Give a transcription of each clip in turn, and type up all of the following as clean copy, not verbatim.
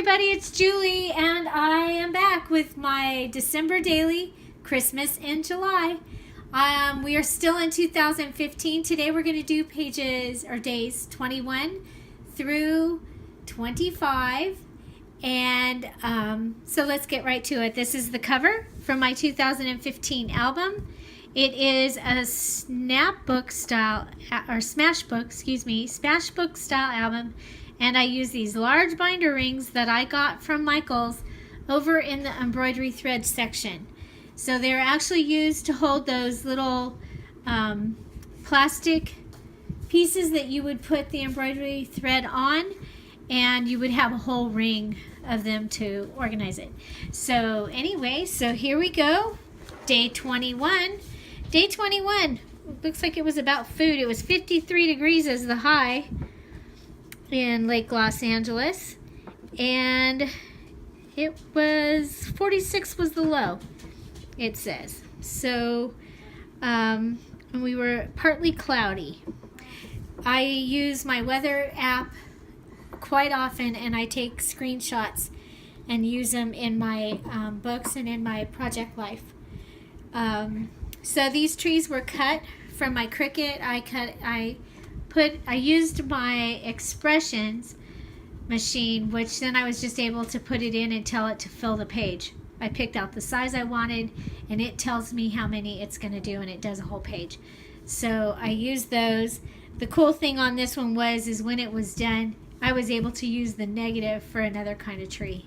everybody, it's Julie, and I am back with my December daily, Christmas in July. We are still in 2015. Today we're going to do days 21 through 25. And so let's get right to it. This is the cover from my 2015 album. It is a smashbook style album. And I use these large binder rings that I got from Michael's over in the embroidery thread section. So they're actually used to hold those little plastic pieces that you would put the embroidery thread on, and you would have a whole ring of them to organize it. So anyway, so here we go. Day 21. Day 21. Looks like it was about food. It was 53 degrees as the high in Lake Los Angeles, and it was 46 was the low, it says. So we were partly cloudy. I use my weather app quite often, and I take screenshots and use them in my books and in my project life. So these trees were cut from my Cricut. I used my expressions machine, which then I was just able to put it in and tell it to fill the page. I picked out the size I wanted, and it tells me how many it's going to do, and it does a whole page. So I used those. The cool thing on this one is when it was done, I was able to use the negative for another kind of tree.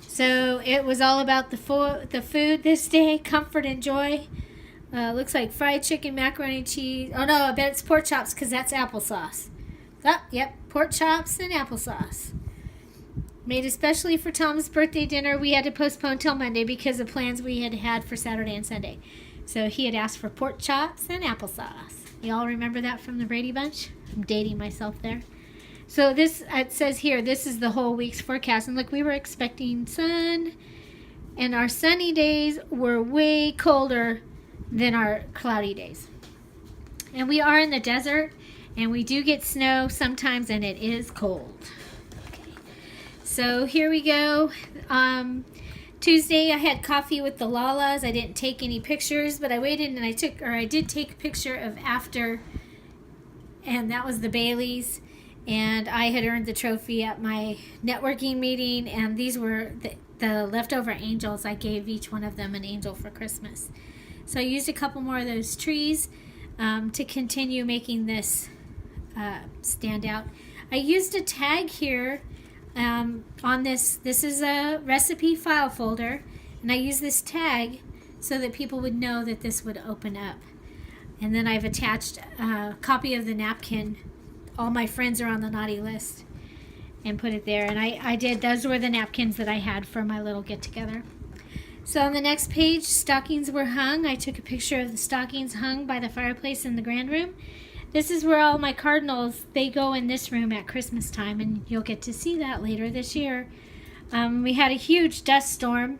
So it was all about the food this day, comfort and joy. Looks like fried chicken, macaroni and cheese. Oh no, I bet it's pork chops because that's applesauce. Oh, yep, pork chops and applesauce. Made especially for Tom's birthday dinner. We had to postpone till Monday because of plans we had for Saturday and Sunday. So he had asked for pork chops and applesauce. Y'all remember that from the Brady Bunch? I'm dating myself there. So this, it says here, this is the whole week's forecast. And look, we were expecting sun, and our sunny days were way colder than our cloudy days. And we are in the desert, and we do get snow sometimes, and it is cold. Okay. So here we go. Tuesday I had coffee with the Lalas. I didn't take any pictures, but I waited and I did take a picture of after, and that was the Baileys. And I had earned the trophy at my networking meeting, and these were the leftover angels. I gave each one of them an angel for Christmas. So I used a couple more of those trees to continue making this stand out. I used a tag here on this. This is a recipe file folder, and I used this tag so that people would know that this would open up. And then I've attached a copy of the napkin. All my friends are on the naughty list, and put it there. And I did, those were the napkins that I had for my little get-together. So on the next page, stockings were hung. I took a picture of the stockings hung by the fireplace in the grand room. This is where all my cardinals, they go in this room at Christmas time, and you'll get to see that later this year. We had a huge dust storm.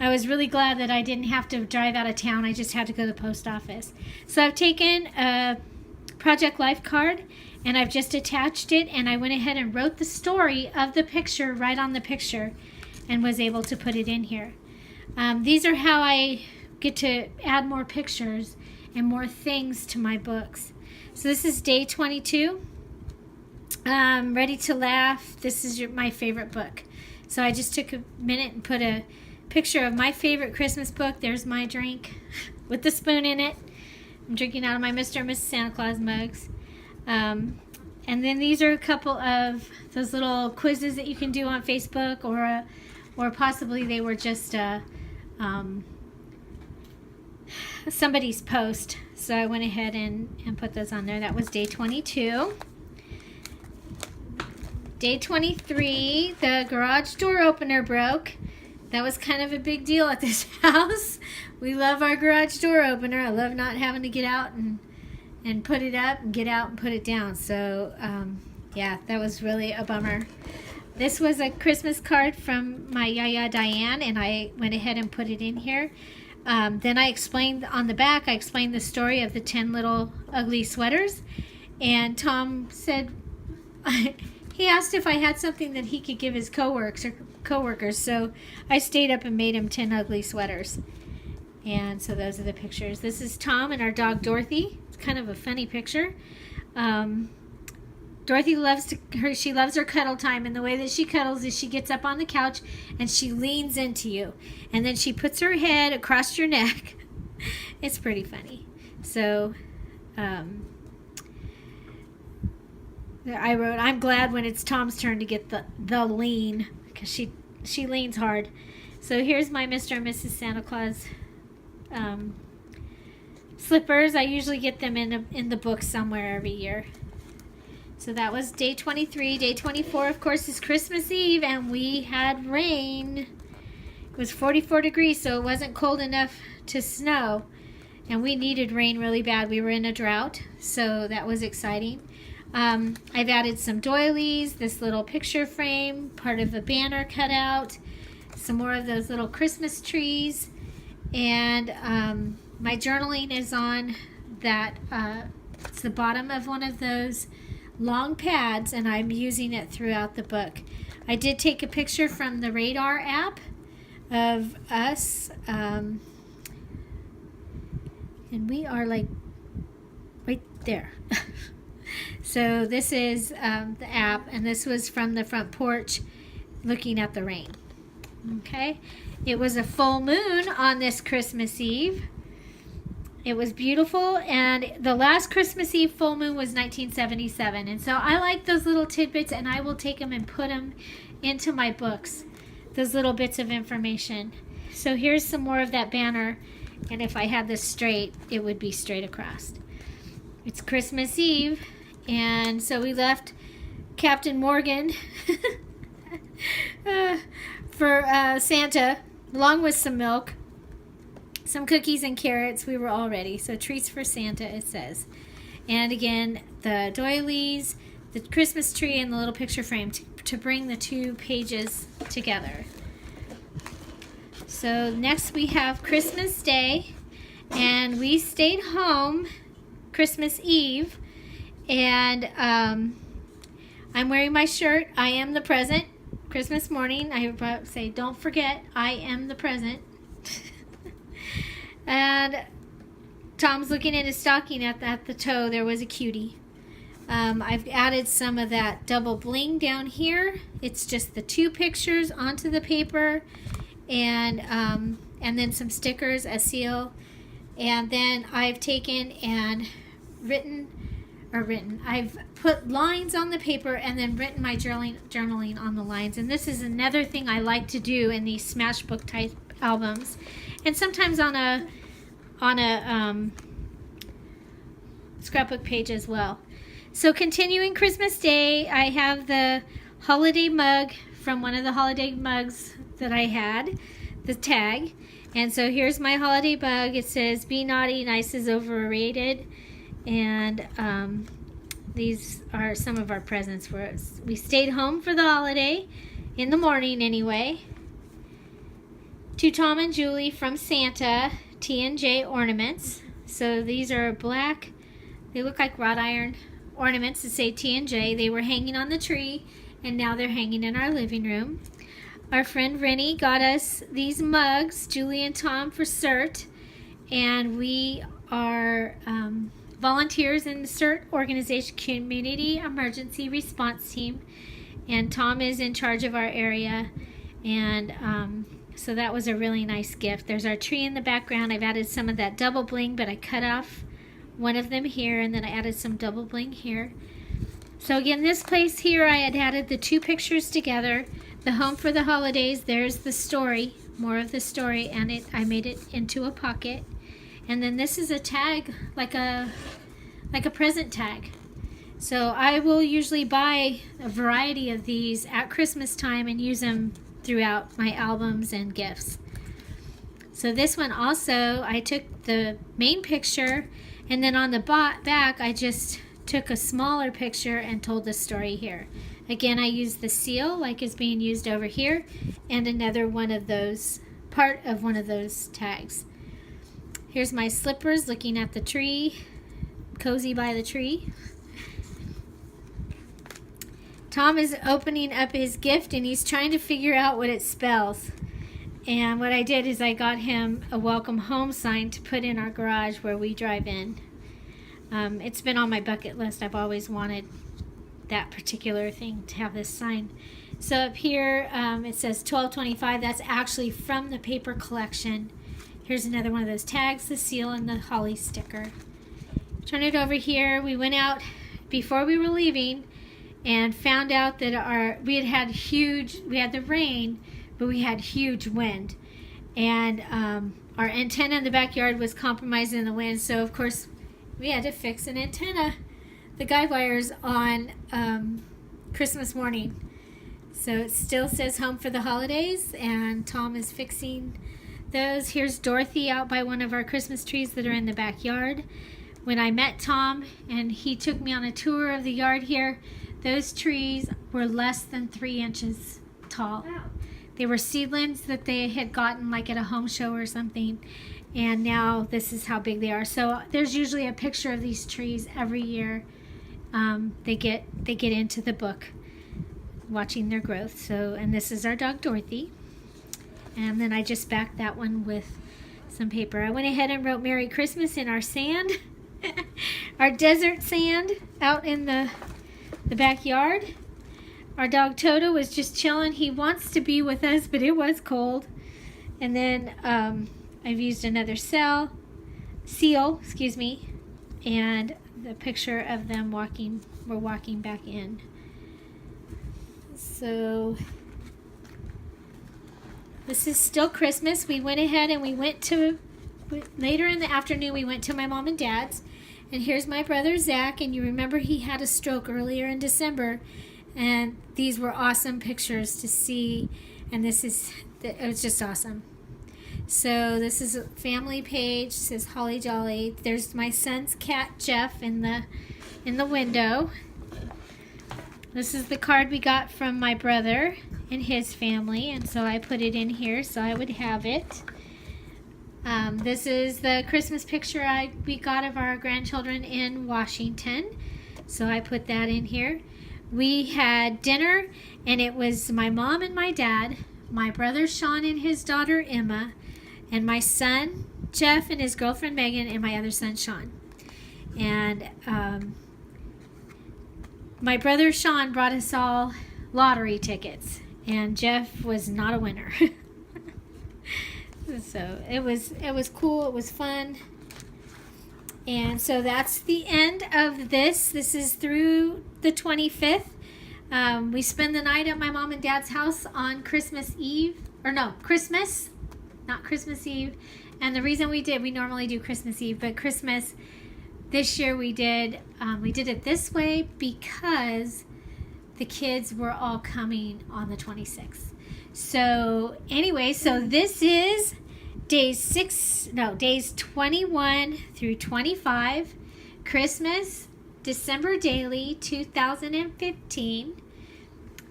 I was really glad that I didn't have to drive out of town. I just had to go to the post office. So I've taken a Project Life card, and I've just attached it, and I went ahead and wrote the story of the picture right on the picture and was able to put it in here. These are how I get to add more pictures and more things to my books. So this is day 22. Ready to Laugh. This is my favorite book. So I just took a minute and put a picture of my favorite Christmas book. There's my drink with the spoon in it. I'm drinking out of my Mr. and Mrs. Santa Claus mugs. And then these are a couple of those little quizzes that you can do on Facebook, or possibly they were just somebody's post. So I went ahead and put those on there. That was day 22. Day 23, the garage door opener broke. That was kind of a big deal at this house. We love our garage door opener. I love not having to get out and put it up and get out and put it down. So yeah, that was really a bummer. This was a Christmas card from my Yaya Diane, and I went ahead and put it in here. Then I explained on the back, I explained the story of the 10 little ugly sweaters. And Tom said, He asked if I had something that he could give his coworkers, so I stayed up and made him 10 ugly sweaters. And so those are the pictures. This is Tom and our dog Dorothy. It's kind of a funny picture. Dorothy loves her cuddle time, and the way that she cuddles is she gets up on the couch and she leans into you, and then she puts her head across your neck. It's pretty funny. So I wrote, I'm glad when it's Tom's turn to get the lean, because she leans hard. So here's my Mr. and Mrs. Santa Claus slippers. I usually get them in the book somewhere every year. So that was day 23. Day 24, of course, is Christmas Eve, and we had rain. It was 44 degrees, so it wasn't cold enough to snow, and we needed rain really bad. We were in a drought, so that was exciting. I've added some doilies, this little picture frame, part of a banner cutout, some more of those little Christmas trees, and my journaling is on that, it's the bottom of one of those long pads, and I'm using it throughout the book. I did take a picture from the Radar app of us, and we are like right there. So this is the app, and this was from the front porch looking at the rain. Okay, it was a full moon on this Christmas Eve. It was beautiful, and the last Christmas Eve full moon was 1977, and so I like those little tidbits, and I will take them and put them into my books, those little bits of information. So here's some more of that banner, and if I had this straight, it would be straight across. It's Christmas Eve, and so we left Captain Morgan for Santa, along with some milk, some cookies and carrots. We were all ready. So treats for Santa, it says. And again, the doilies, the Christmas tree, and the little picture frame to bring the two pages together. So next we have Christmas Day, and we stayed home Christmas Eve, and I'm wearing my shirt, I am the present. Christmas morning, I would say, don't forget, I am the present. And Tom's looking at his stocking. At the toe there was a cutie. I've added some of that double bling down here. It's just the two pictures onto the paper, and then some stickers, a seal, and then I've taken and I've put lines on the paper and then written my journaling on the lines. And this is another thing I like to do in these smash book type albums, and sometimes on a scrapbook page as well. So continuing Christmas Day, I have the holiday mug from one of the holiday mugs that I had, the tag. And so here's my holiday mug. It says, "Be naughty, nice is overrated." And these are some of our presents for us. We stayed home for the holiday, in the morning anyway. To Tom and Julie from Santa, T&J ornaments. So these are black, they look like wrought iron ornaments that say T&J. They were hanging on the tree, and now they're hanging in our living room. Our friend Rennie got us these mugs, Julie and Tom, for CERT, and we are volunteers in the CERT organization, Community Emergency Response Team, and Tom is in charge of our area, and so that was a really nice gift. There's our tree in the background. I've added some of that double bling, but I cut off one of them here, and then I added some double bling here. So again, this place here, I had added the two pictures together. The home for the holidays, there's the story, more of the story, and I made it into a pocket. And then this is a tag, like a present tag. So I will usually buy a variety of these at Christmas time and use them throughout my albums and gifts. So this one also, I took the main picture, and then on the back I just took a smaller picture and told the story here. Again, I used the seal like is being used over here, and another one of those, part of one of those tags. Here's my slippers looking at the tree, cozy by the tree. Tom is opening up his gift and he's trying to figure out what it spells. And what I did is I got him a welcome home sign to put in our garage where we drive in. It's been on my bucket list. I've always wanted that particular thing to have this sign. So up here it says 1225. That's actually from the paper collection. Here's another one of those tags, the seal, and the holly sticker. Turn it over here. We went out before we were leaving and found out that we had the rain, but we had huge wind. And our antenna in the backyard was compromised in the wind, so of course we had to fix an antenna, the guide wires, on Christmas morning. So it still says home for the holidays, and Tom is fixing those. Here's Dorothy out by one of our Christmas trees that are in the backyard. When I met Tom and he took me on a tour of the yard here, those trees were less than 3 inches tall. Wow. They were seedlings that they had gotten like at a home show or something, and now this is how big they are. So there's usually a picture of these trees every year. They get into the book, watching their growth. So, and this is our dog Dorothy. And then I just backed that one with some paper. I went ahead and wrote Merry Christmas in our sand, our desert sand out in the backyard. Our dog Toto was just chilling. He wants to be with us, but it was cold. And then I've used another seal, and the picture of them walking back in. So this is still Christmas. We went ahead and later in the afternoon, we went to my mom and dad's. And here's my brother Zach, and you remember he had a stroke earlier in December. And these were awesome pictures to see, and it was just awesome. So this is a family page. It says Holly Jolly. There's my son's cat Jeff in the window. This is the card we got from my brother and his family, and so I put it in here so I would have it. This is the Christmas picture we got of our grandchildren in Washington, so I put that in here. We had dinner, and it was my mom and my dad, my brother Sean and his daughter Emma, and my son Jeff and his girlfriend Megan, and my other son Sean. And my brother Sean brought us all lottery tickets, and Jeff was not a winner. So it was cool. It was fun. And so that's the end of this. This is through the 25th. We spend the night at my mom and dad's house on Christmas Eve. Christmas, not Christmas Eve. And the reason we normally do Christmas Eve, but Christmas, this year we did it this way because the kids were all coming on the 26th. So anyway, this is days 21 through 25, Christmas, December Daily 2015.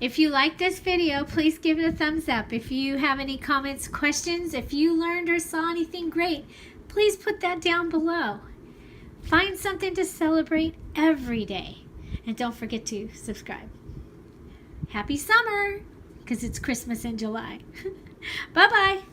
If you like this video, please give it a thumbs up. If you have any comments, questions, if you learned or saw anything great, please put that down below. Find something to celebrate every day. And don't forget to subscribe. Happy summer, because it's Christmas in July. Bye-bye.